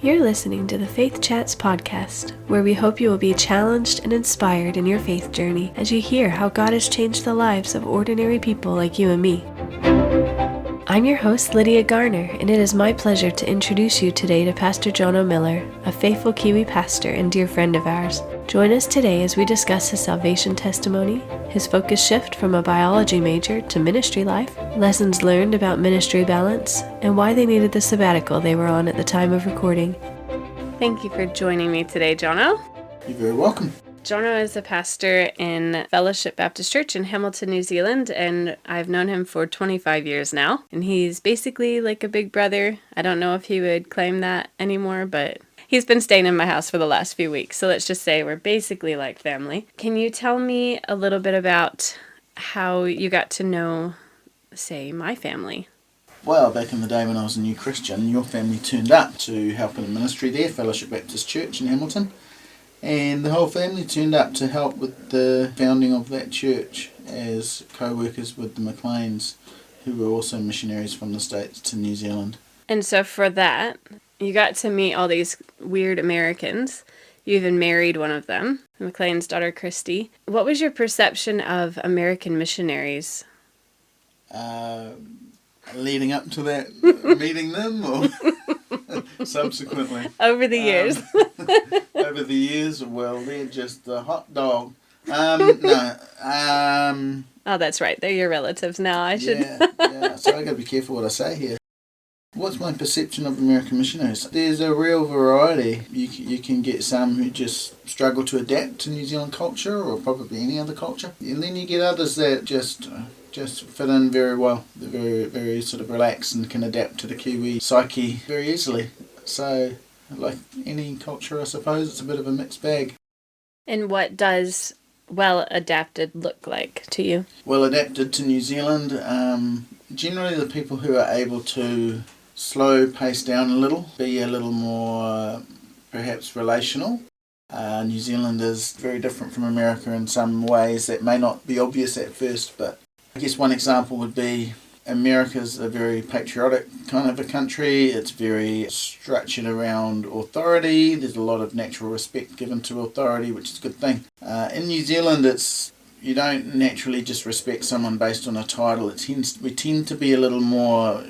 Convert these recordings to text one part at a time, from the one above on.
You're listening to the Faith Chats podcast, where we hope you will be challenged and inspired in your faith journey as you hear how God has changed the lives of ordinary people like you and me. I'm your host, Lydia Garner, and it is my pleasure to introduce you today to Pastor Jono Millar, a faithful Kiwi pastor and dear friend of ours. Join us today as we discuss his salvation testimony, his focus shift from a biology major to ministry life, lessons learned about ministry balance, and why they needed the sabbatical they were on at the time of recording. Thank you for joining me today, Jono. You're very welcome. Jono is a pastor in Fellowship Baptist Church in Hamilton, New Zealand, and I've known him for 25 years now. And he's basically like a big brother. I don't know if he would claim that anymore, but he's been staying in my house for the last few weeks. So let's just say we're basically like family. Can you tell me a little bit about how you got to know, say, my family? Well, back in the day when I was a new Christian, your family turned up to help in the ministry there, Fellowship Baptist Church in Hamilton. And the whole family turned up to help with the founding of that church as co-workers with the McLeans, who were also missionaries from the States to New Zealand. And so for that, you got to meet all these weird Americans. You even married one of them, McLean's daughter, Christy. What was your perception of American missionaries? Leading up to that, meeting them, or subsequently? Over the years. Over the years, well, they're just a hot dog. Oh, that's right. They're your relatives now. Yeah. So I got to be careful what I say here. What's my perception of American missionaries? There's a real variety. You can get some who just struggle to adapt to New Zealand culture, or probably any other culture, and then you get others that just fit in very well. They're very, very sort of relaxed and can adapt to the Kiwi psyche very easily. So, like any culture, I suppose, it's a bit of a mixed bag. And what does well adapted look like to you? Well adapted to New Zealand, generally the people who are able to slow pace down a little, be a little more perhaps relational. New Zealand is very different from America in some ways that may not be obvious at first, but I guess one example would be America's a very patriotic kind of a country. It's very structured around authority. There's a lot of natural respect given to authority, which is a good thing. In New Zealand, you don't naturally just respect someone based on a title. We tend to be a little more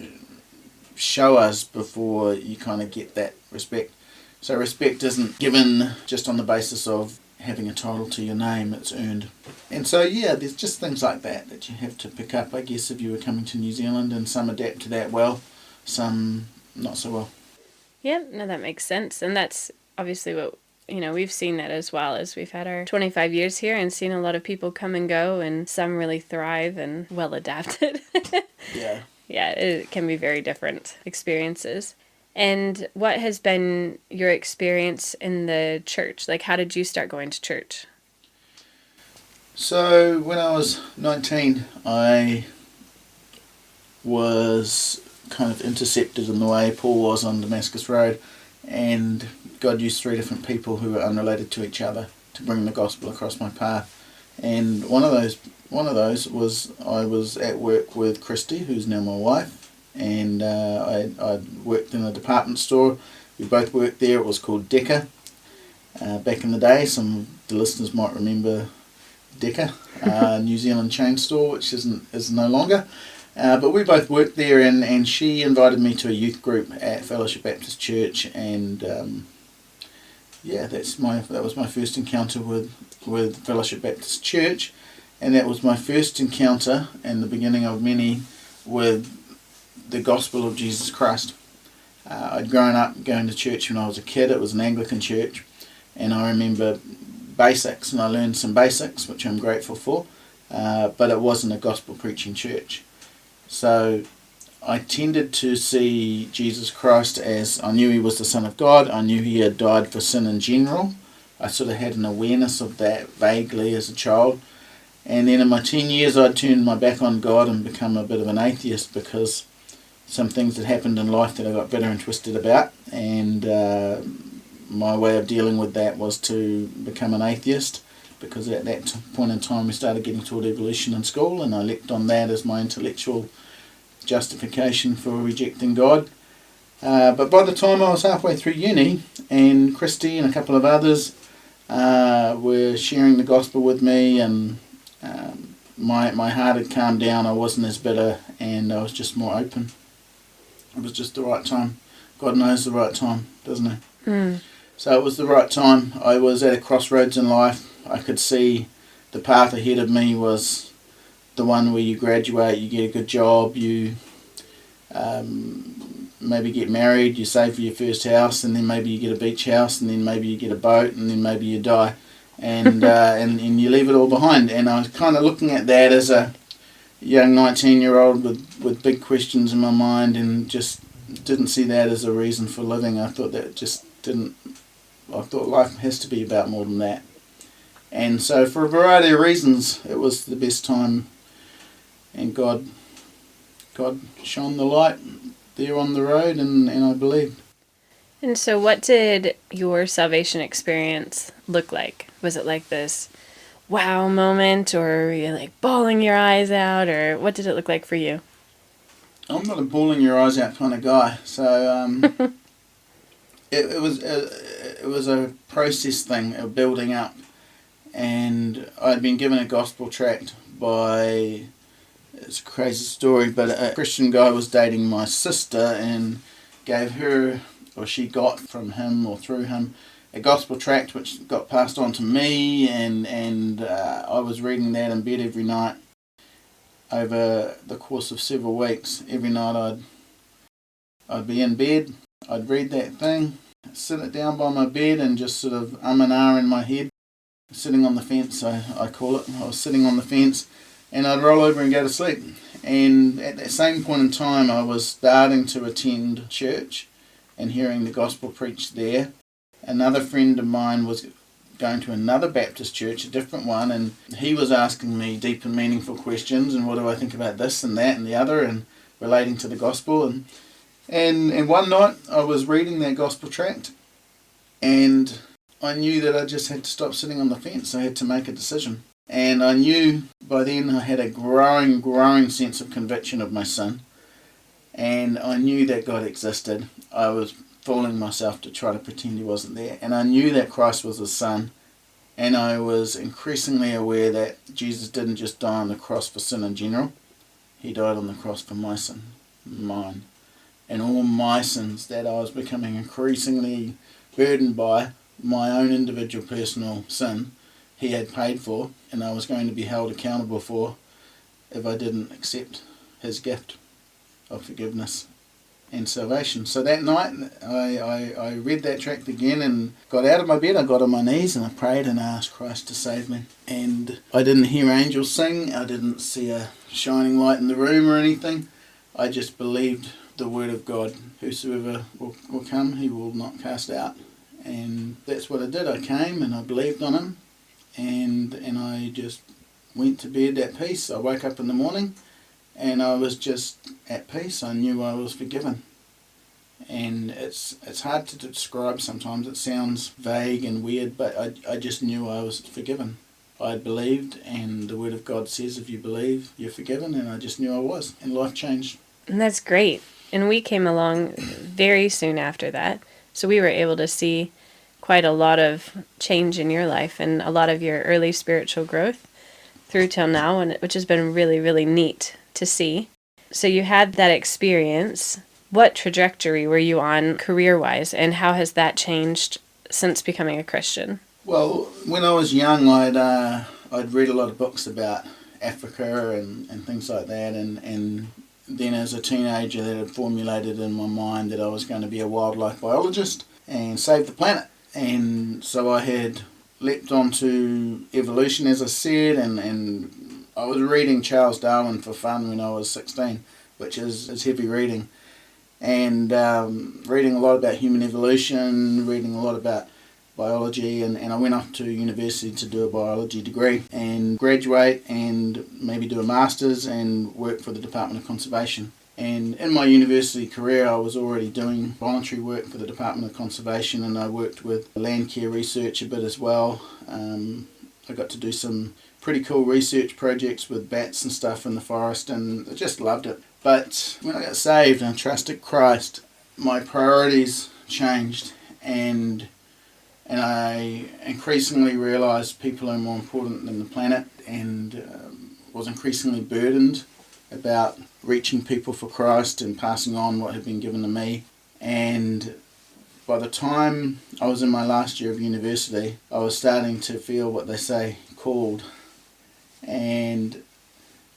show us before you kind of get that respect. So respect isn't given just on the basis of having a title to your name, it's earned. And so, yeah, there's just things like that you have to pick up, I guess, if you were coming to New Zealand, and some adapt to that well, some not so well. Yeah, no, that makes sense. And that's obviously what, we've seen that as well, as we've had our 25 years here and seen a lot of people come and go, and some really thrive and well adapted. Yeah. Yeah, it can be very different experiences. And what has been your experience in the church? Like, how did you start going to church? So, when I was 19, I was kind of intercepted in the way Paul was on Damascus Road, and God used 3 different people who were unrelated to each other to bring the gospel across my path. And one of those was I was at work with Christy, who's now my wife. And I worked in a department store. We both worked there. It was called Decca. Back in the day, some of the listeners might remember Decca, New Zealand chain store, which is no longer. But we both worked there, and she invited me to a youth group at Fellowship Baptist Church, and that was my first encounter with Fellowship Baptist Church, and that was my first encounter, and the beginning of many, with the gospel of Jesus Christ. I'd grown up going to church when I was a kid. It was an Anglican church, and I remember basics, and I learned some basics, which I'm grateful for, but it wasn't a gospel preaching church. So I tended to see Jesus Christ as, I knew he was the Son of God, I knew he had died for sin in general. I sort of had an awareness of that vaguely as a child. And then in my teen years I turned my back on God and become a bit of an atheist, because some things had happened in life that I got bitter and twisted about, and my way of dealing with that was to become an atheist, because at that point in time we started getting taught evolution in school, and I leapt on that as my intellectual justification for rejecting God. But by the time I was halfway through uni, and Christy and a couple of others were sharing the gospel with me, and my heart had calmed down. I wasn't as bitter, and I was just more open. It was just the right time. God knows the right time, doesn't he? Mm. So it was the right time. I was at a crossroads in life. I could see the path ahead of me was the one where you graduate, you get a good job, you maybe get married, you save for your first house, and then maybe you get a beach house, and then maybe you get a boat, and then maybe you die, and and you leave it all behind. And I was kind of looking at that as a young 19-year-old with big questions in my mind, and just didn't see that as a reason for living. I thought that just didn't. I thought life has to be about more than that. And so for a variety of reasons, it was the best time, and God shone the light there on the road, and I believed. And so what did your salvation experience look like? Was it like this wow moment, or were you like bawling your eyes out, or what did it look like for you? I'm not a bawling your eyes out kind of guy, so it was a process thing, a building up, and I'd been given a gospel tract by, it's a crazy story, but a Christian guy was dating my sister and gave her, or she got from him or through him, a gospel tract which got passed on to me, and I was reading that in bed every night over the course of several weeks. Every night I'd be in bed, I'd read that thing, sit it down by my bed and just sort of and ah in my head, sitting on the fence, I call it. I was sitting on the fence, and I'd roll over and go to sleep. And at that same point in time, I was starting to attend church and hearing the gospel preached there. Another friend of mine was going to another Baptist church, a different one, and he was asking me deep and meaningful questions, and what do I think about this and that and the other, and relating to the gospel. And one night I was reading that gospel tract, and I knew that I just had to stop sitting on the fence. I had to make a decision. And I knew by then I had a growing sense of conviction of my sin. And I knew that God existed. I was fooling myself to try to pretend he wasn't there. And I knew that Christ was the Son. And I was increasingly aware that Jesus didn't just die on the cross for sin in general. He died on the cross for my sin, mine. And all my sins that I was becoming increasingly burdened by, my own individual personal sin, he had paid for, and I was going to be held accountable for if I didn't accept his gift of forgiveness and salvation. So that night I read that tract again and got out of my bed. I got on my knees and I prayed and I asked Christ to save me. And I didn't hear angels sing. I didn't see a shining light in the room or anything. I just believed the word of God. Whosoever will come, he will not cast out. And that's what I did. I came and I believed on him, and I just went to bed at peace. I woke up in the morning and I was just at peace. I knew I was forgiven. And it's hard to describe sometimes. It sounds vague and weird, but I just knew I was forgiven. I believed, and the word of God says if you believe, you're forgiven, and I just knew I was, and life changed. And that's great. And we came along very soon after that. So we were able to see quite a lot of change in your life and a lot of your early spiritual growth through till now, and which has been really, really neat to see. So you had that experience. What trajectory were you on career-wise, and how has that changed since becoming a Christian? Well, when I was young, I'd read a lot of books about Africa and things like that, and then as a teenager that had formulated in my mind that I was going to be a wildlife biologist and save the planet. And so I had leapt onto evolution, as I said, and I was reading Charles Darwin for fun when I was 16, which is heavy reading. And reading a lot about human evolution, reading a lot about biology, and I went off to university to do a biology degree and graduate and maybe do a master's and work for the Department of Conservation. And in my university career I was already doing voluntary work for the Department of Conservation, and I worked with land care research a bit as well. I got to do some pretty cool research projects with bats and stuff in the forest, and I just loved it. But when I got saved and trusted Christ, my priorities changed, and I increasingly realised people are more important than the planet, and was increasingly burdened about reaching people for Christ and passing on what had been given to me. And by the time I was in my last year of university, I was starting to feel what they say, called. And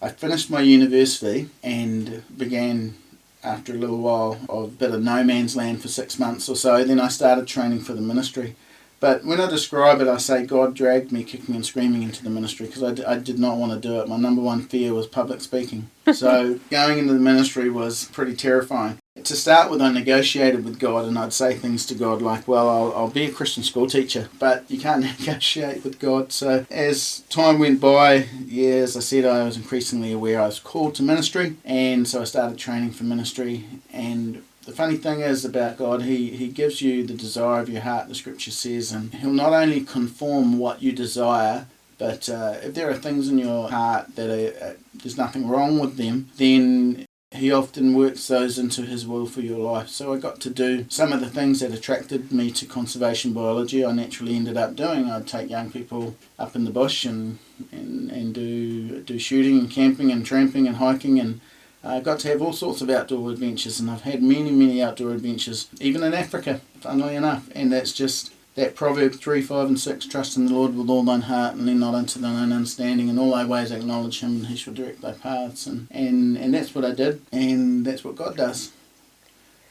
I finished my university and began, after a little while of a bit of no man's land for 6 months or so, then I started training for the ministry. But when I describe it, I say God dragged me kicking and screaming into the ministry because I did not want to do it. My number one fear was public speaking. So going into the ministry was pretty terrifying. To start with, I negotiated with God, and I'd say things to God like, well, I'll be a Christian school teacher, but you can't negotiate with God. So as time went by, as I said, I was increasingly aware I was called to ministry, and so I started training for ministry. And the funny thing is about God, he gives you the desire of your heart, the scripture says, and he'll not only conform what you desire, but if there are things in your heart that there's nothing wrong with them, then he often works those into his will for your life. So I got to do some of the things that attracted me to conservation biology. I naturally ended up doing. I'd take young people up in the bush and do shooting and camping and tramping and hiking, and I got to have all sorts of outdoor adventures, and I've had many outdoor adventures, even in Africa, funnily enough. And that's just that Proverbs 3, 5 and 6, trust in the Lord with all thine heart and lean not unto thine own understanding, in all thy ways acknowledge him and he shall direct thy paths. And that's what I did, and that's what God does.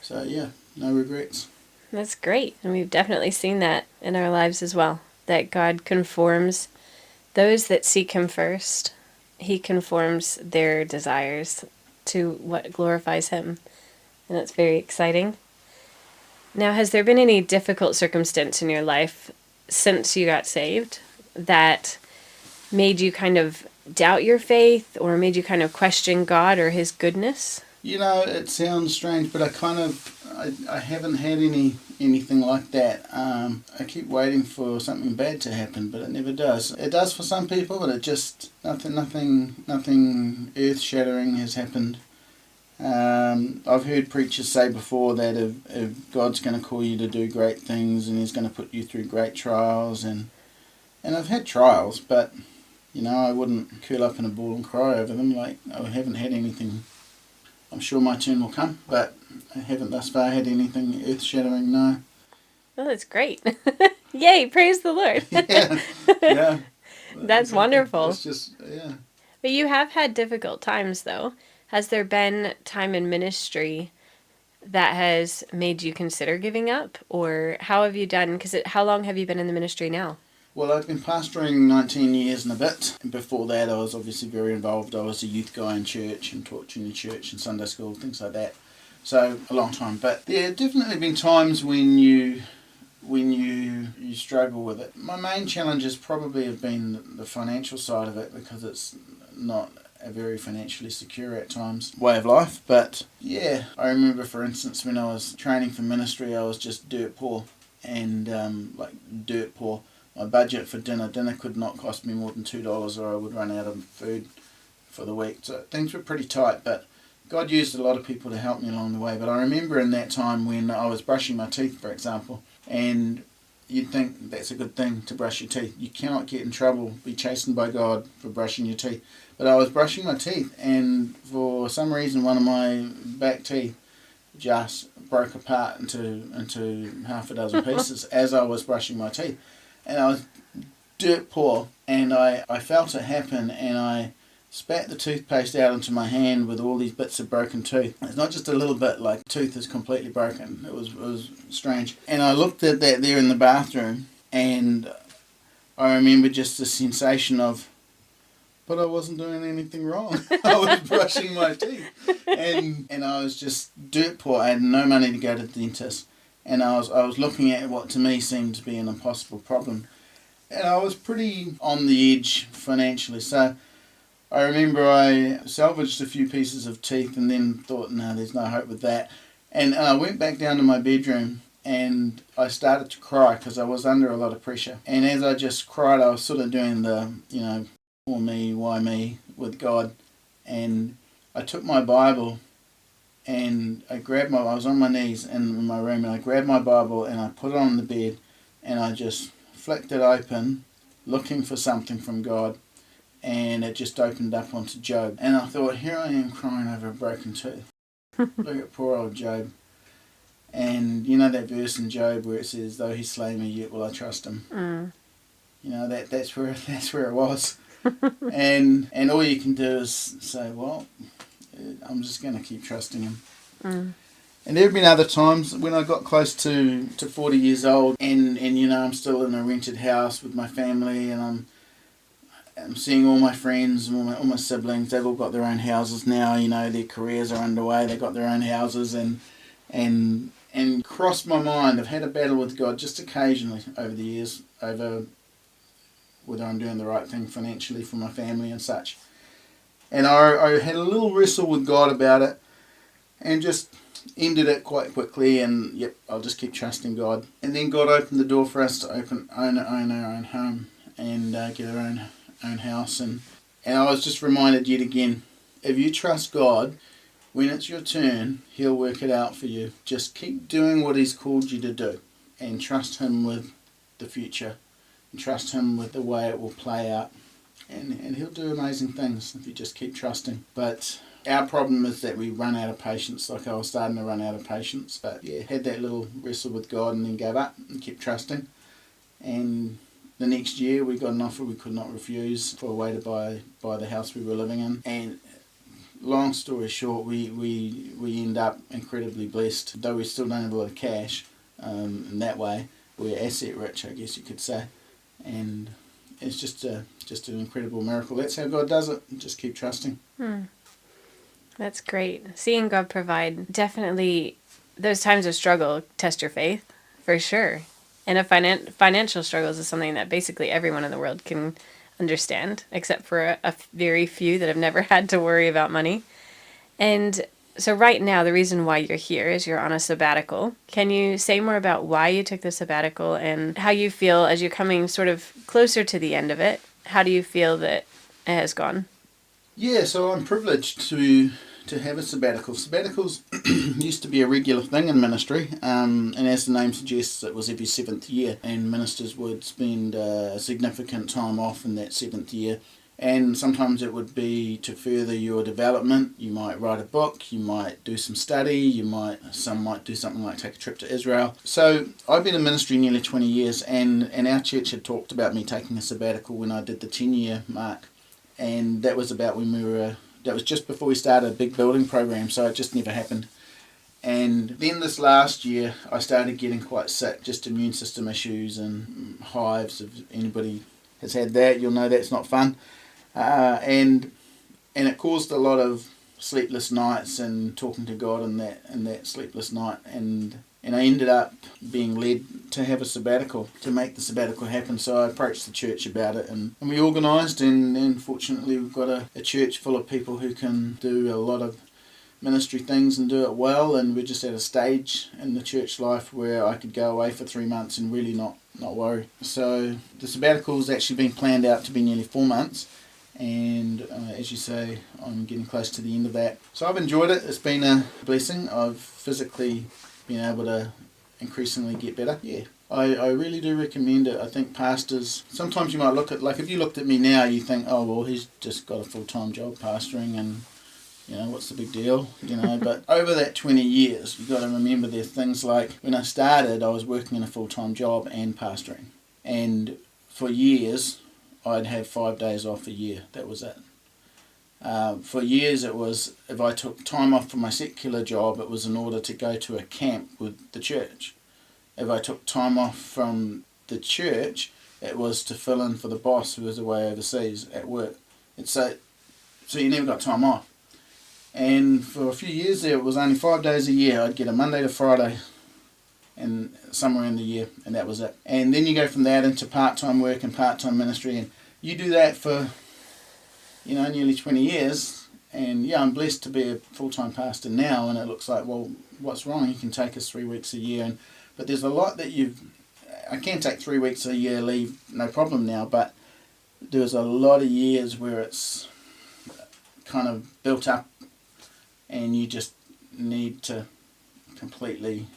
So yeah, no regrets. That's great. And we've definitely seen that in our lives as well, that God conforms those that seek him first. He conforms their desires to what glorifies him. And that's very exciting. Now, has there been any difficult circumstance in your life since you got saved that made you kind of doubt your faith or made you kind of question God or his goodness? You know, it sounds strange, but I haven't had anything like that. I keep waiting for something bad to happen, but it never does. It does for some people, but it just, nothing earth-shattering has happened. I've heard preachers say before that if God's going to call you to do great things and he's going to put you through great trials, and I've had trials, but I wouldn't curl up in a ball and cry over them. Like, I haven't had anything. I'm sure my turn will come, but I haven't thus far had anything earth-shattering, no. Oh, that's great. Yay, praise the Lord. Yeah. That's wonderful. It's just, yeah. But you have had difficult times, though. Has there been time in ministry that has made you consider giving up? Or how have you done? Because how long have you been in the ministry now? Well, I've been pastoring 19 years and a bit. And before that, I was obviously very involved. I was a youth guy in church and taught junior church and Sunday school, things like that. So, a long time. But there have definitely been times when you struggle with it. My main challenges probably have been the financial side of it, because it's not a very financially secure at times way of life. But yeah, I remember, for instance, when I was training for ministry, I was just dirt poor, and dirt poor. My budget for dinner could not cost me more than $2, or I would run out of food for the week. So things were pretty tight, but God used a lot of people to help me along the way. But I remember in that time when I was brushing my teeth, for example, and you'd think that's a good thing to brush your teeth. You cannot get in trouble, be chastened by God for brushing your teeth. But I was brushing my teeth, and for some reason one of my back teeth just broke apart into half a dozen pieces as I was brushing my teeth. And I was dirt poor, and I felt it happen, and I spat the toothpaste out into my hand with all these bits of broken tooth. It's not just a little bit, like tooth is completely broken. It was strange. And I looked at that there in the bathroom, and I remember just the sensation of, but I wasn't doing anything wrong. I was brushing my teeth. And I was just dirt poor. I had no money to go to the dentist. And I was looking at what to me seemed to be an impossible problem. And I was pretty on the edge financially. So I remember I salvaged a few pieces of teeth and then thought, no, there's no hope with that. And I went back down to my bedroom and I started to cry because I was under a lot of pressure. And as I just cried, I was sort of doing the, for me, why me, with God. And I took my Bible and I was on my knees in my room, and I grabbed my Bible and I put it on the bed, and I just flicked it open, looking for something from God, and it just opened up onto Job. And I thought, here I am crying over a broken tooth. Look at poor old Job. And you know that verse in Job where it says, though he slay me, yet will I trust him. You know, that's where it was. and all you can do is say, well, I'm just going to keep trusting him. And there have been other times when I got close to 40 years old, and you know, I'm still in a rented house with my family, and I'm seeing all my friends, all my siblings. They've all got their own houses now. You know, their careers are underway. They've got their own houses, and crossed my mind. I've had a battle with God just occasionally over the years, over whether I'm doing the right thing financially for my family and such. And I had a little wrestle with God about it, and just ended it quite quickly, and yep, I'll just keep trusting God. And then God opened the door for us to own our own home and get our own house. And I was just reminded yet again, if you trust God, when it's your turn, He'll work it out for you. Just keep doing what He's called you to do, and trust Him with the future, and trust Him with the way it will play out. And He'll do amazing things if you just keep trusting. But our problem is that we run out of patience. Like I was starting to run out of patience. But yeah, had that little wrestle with God and then gave up and kept trusting. And the next year we got an offer we could not refuse for a way to buy the house we were living in. And long story short, we end up incredibly blessed. Though we still don't have a lot of cash in that way. We're asset rich, I guess you could say. And it's just an incredible miracle. That's how God does it. Just keep trusting. That's great. Seeing God provide, definitely those times of struggle test your faith, for sure. And financial struggles is something that basically everyone in the world can understand, except for a very few that have never had to worry about money. And so right now, the reason why you're here is you're on a sabbatical. Can you say more about why you took the sabbatical and how you feel as you're coming sort of closer to the end of it? How do you feel that it has gone? Yeah, so I'm privileged to have a sabbatical. Sabbaticals used to be a regular thing in ministry, and as the name suggests, it was every 7th year, and ministers would spend a significant time off in that 7th year. And sometimes it would be to further your development. You might write a book, you might do some study, some might do something like take a trip to Israel. So I've been in ministry nearly 20 years, and our church had talked about me taking a sabbatical when I did the 10-year mark. And that was about when that was just before we started a big building program, so it just never happened. And then this last year I started getting quite sick, just immune system issues and hives. If anybody has had that, you'll know that's not fun. And it caused a lot of sleepless nights and talking to God in that sleepless night, and I ended up being led to have a sabbatical, to make the sabbatical happen. So I approached the church about it, and we organised, and fortunately we've got a church full of people who can do a lot of ministry things and do it well, and we're just at a stage in the church life where I could go away for 3 months and really not worry. So the sabbatical's actually been planned out to be nearly 4 months, and as you say, I'm getting close to the end of that. So I've enjoyed it. It's been a blessing. I've physically been able to increasingly get better. Yeah, I really do recommend it. I think pastors, sometimes you might look at, like if you looked at me now, you think, oh well, he's just got a full-time job pastoring, and you know, what's the big deal, you know? But over that 20 years, you've got to remember there's things like, when I started, I was working in a full-time job and pastoring. And for years, I'd have 5 days off a year. That was it. For years, it was, if I took time off from my secular job, it was in order to go to a camp with the church. If I took time off from the church, it was to fill in for the boss who was away overseas at work. And so you never got time off. And for a few years there, it was only 5 days a year. I'd get a Monday to Friday and somewhere in the year, and that was it. And then you go from that into part-time work and part-time ministry, and you do that for, you know, nearly 20 years. And yeah, I'm blessed to be a full-time pastor now, and it looks like, well, what's wrong? You can take us 3 weeks a year, but there's a lot that I can take 3 weeks a year leave, no problem now, but there's a lot of years where it's kind of built up, and you just need to completely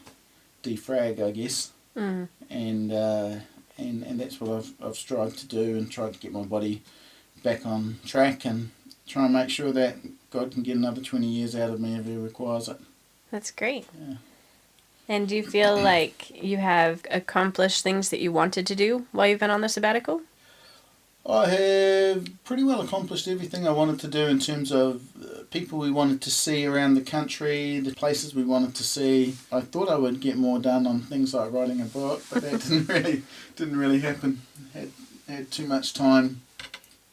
defrag, I guess. And that's what I've strived to do, and tried to get my body back on track and try and make sure that God can get another 20 years out of me if He requires it. That's great. Yeah. And do you feel like you have accomplished things that you wanted to do while you've been on the sabbatical? I have pretty well accomplished everything I wanted to do in terms of people we wanted to see around the country, the places we wanted to see. I thought I would get more done on things like writing a book, but that didn't really happen. Had too much time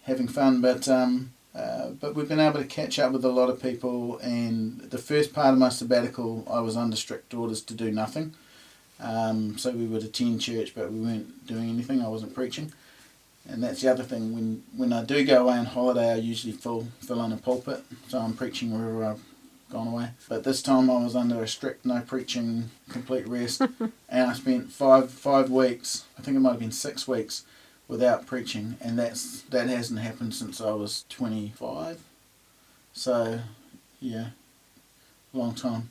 having fun, but we've been able to catch up with a lot of people. And the first part of my sabbatical, I was under strict orders to do nothing. So we would attend church, but we weren't doing anything. I wasn't preaching. And that's the other thing. When I do go away on holiday, I usually fill in a pulpit, so I'm preaching wherever I've gone away. But this time I was under a strict no preaching, complete rest, and I spent five weeks, I think it might have been 6 weeks, without preaching, and that hasn't happened since I was 25. So, yeah, long time.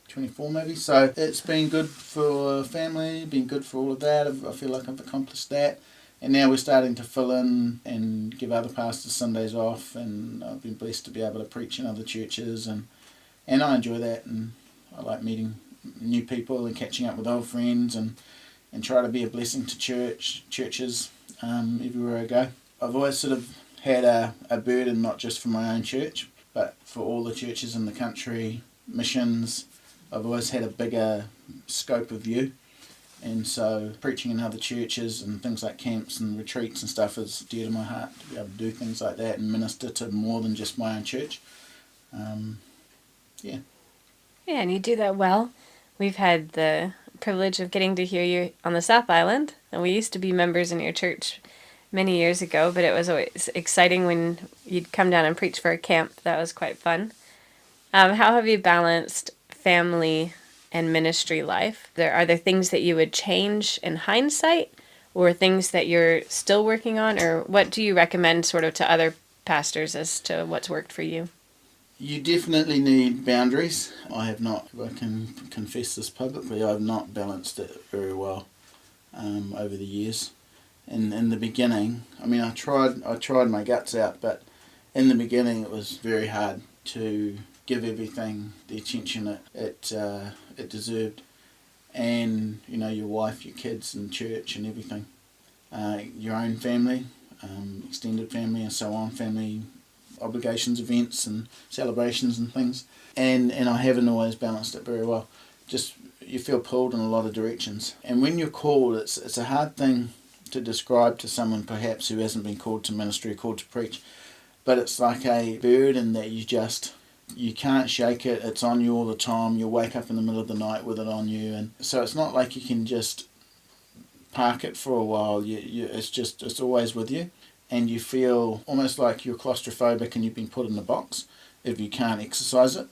24 maybe. So it's been good for family, been good for all of that. I feel like I've accomplished that. And now we're starting to fill in and give other pastors Sundays off, and I've been blessed to be able to preach in other churches, and I enjoy that, and I like meeting new people and catching up with old friends, and try to be a blessing to churches everywhere I go. I've always sort of had a burden, not just for my own church, but for all the churches in the country, missions. I've always had a bigger scope of view. And so preaching in other churches and things like camps and retreats and stuff is dear to my heart, to be able to do things like that and minister to more than just my own church. Yeah, and you do that well. We've had the privilege of getting to hear you on the South Island, and we used to be members in your church many years ago, but it was always exciting when you'd come down and preach for a camp. That was quite fun. How have you balanced family and ministry life? Are there things that you would change in hindsight, or things that you're still working on, or what do you recommend sort of to other pastors as to what's worked for you? You definitely need boundaries. I have not, if I can confess this publicly, I have not balanced it very well over the years. In the beginning, I mean, I tried my guts out, but in the beginning it was very hard to give everything the attention it deserved, and your wife, your kids, and church, and everything, your own family, extended family, and so on, family obligations, events, and celebrations, and things, and I haven't always balanced it very well. Just you feel pulled in a lot of directions, and when you're called, it's a hard thing to describe to someone perhaps who hasn't been called to ministry, called to preach, but it's like a burden that you can't shake it. It's on you all the time. You'll wake up in the middle of the night with it on you, and so it's not like you can just park it for a while. It's always with you, and you feel almost like you're claustrophobic and you've been put in a box if you can't exercise it.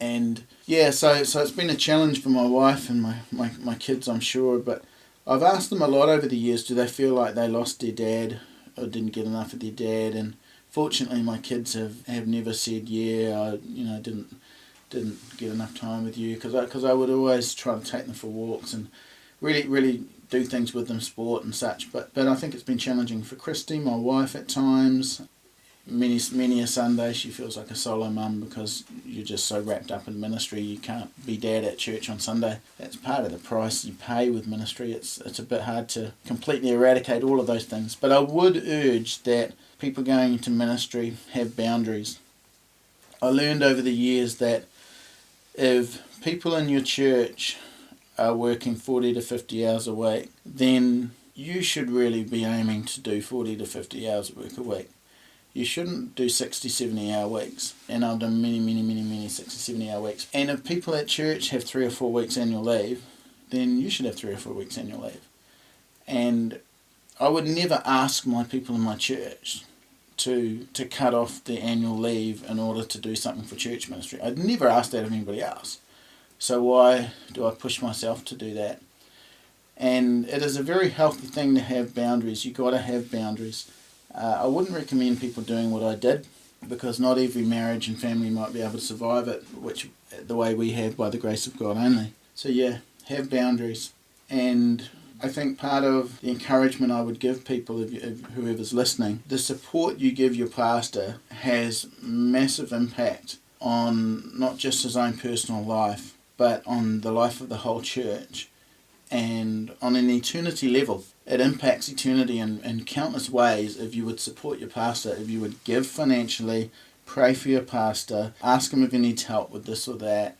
And yeah, so it's been a challenge for my wife and my kids, I'm sure, but I've asked them a lot over the years, do they feel like they lost their dad or didn't get enough of their dad? And fortunately, my kids have never said, I didn't get enough time with you, because I would always try to take them for walks and really do things with them, sport and such. But I think it's been challenging for Christy, my wife, at times. Many a Sunday she feels like a solo mum because you're just so wrapped up in ministry you can't be dad at church on Sunday. That's part of the price you pay with ministry. It's a bit hard to completely eradicate all of those things. But I would urge that people going into ministry have boundaries. I learned over the years that if people in your church are working 40 to 50 hours a week, then you should really be aiming to do 40 to 50 hours of work a week. You shouldn't do 60, 70-hour weeks. And I've done many 60, 70-hour weeks. And if people at church have 3 or 4 weeks annual leave, then you should have 3 or 4 weeks annual leave. And I would never ask my people in my church to cut off their annual leave in order to do something for church ministry. I'd never ask that of anybody else. So why do I push myself to do that? And it is a very healthy thing to have boundaries. You've got to have boundaries. I wouldn't recommend people doing what I did. because not every marriage and family might be able to survive it, which the way we have by the grace of God only. So yeah, have boundaries. And I think part of the encouragement I would give people, if whoever's listening, the support you give your pastor has massive impact on not just his own personal life, but on the life of the whole church. And on an eternity level, it impacts eternity in countless ways if you would support your pastor, if you would give financially, pray for your pastor, ask him if he needs help with this or that,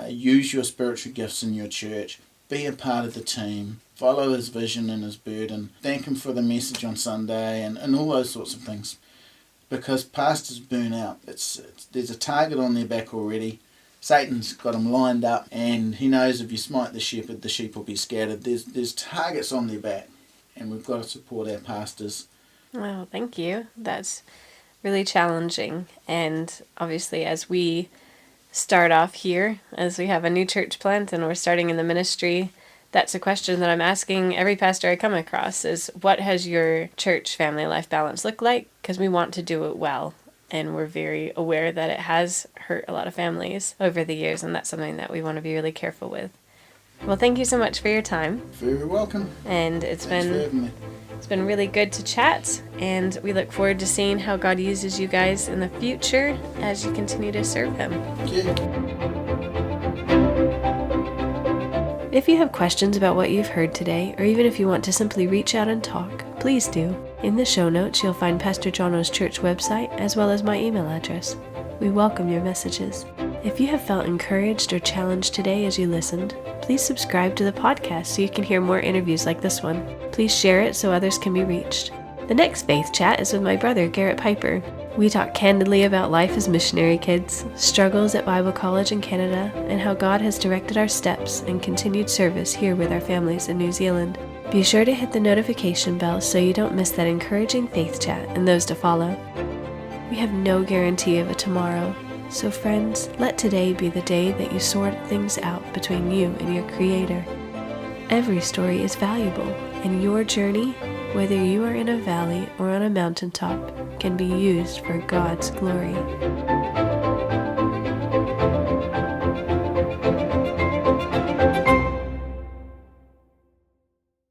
use your spiritual gifts in your church, be a part of the team, follow his vision and his burden, thank him for the message on Sunday, and all those sorts of things. Because pastors burn out. There's a target on their back already. Satan's got them lined up, and he knows if you smite the shepherd, the sheep will be scattered. There's targets on their back, and we've got to support our pastors. Well, thank you. That's really challenging. And obviously, as we start off here, as we have a new church plant and we're starting in the ministry, that's a question that I'm asking every pastor I come across is, what has your church family life balance look like? Because we want to do it well. And we're very aware that it has hurt a lot of families over the years, and that's something that we want to be really careful with. Well, thank you so much for your time. Very welcome. And it's been really good to chat, and we look forward to seeing how God uses you guys in the future as you continue to serve Him. Thank you. If you have questions about what you've heard today, or even if you want to simply reach out and talk, please do. In the show notes, you'll find Pastor Jono's church website, as well as my email address. We welcome your messages. If you have felt encouraged or challenged today as you listened, please subscribe to the podcast so you can hear more interviews like this one. Please share it so others can be reached. The next Faith Chat is with my brother, Garrett Piper. We talk candidly about life as missionary kids, struggles at Bible College in Canada, and how God has directed our steps and continued service here with our families in New Zealand. Be sure to hit the notification bell so you don't miss that encouraging Faith Chat and those to follow. We have no guarantee of a tomorrow, so friends, let today be the day that you sort things out between you and your Creator. Every story is valuable, and your journey, whether you are in a valley or on a mountaintop, can be used for God's glory.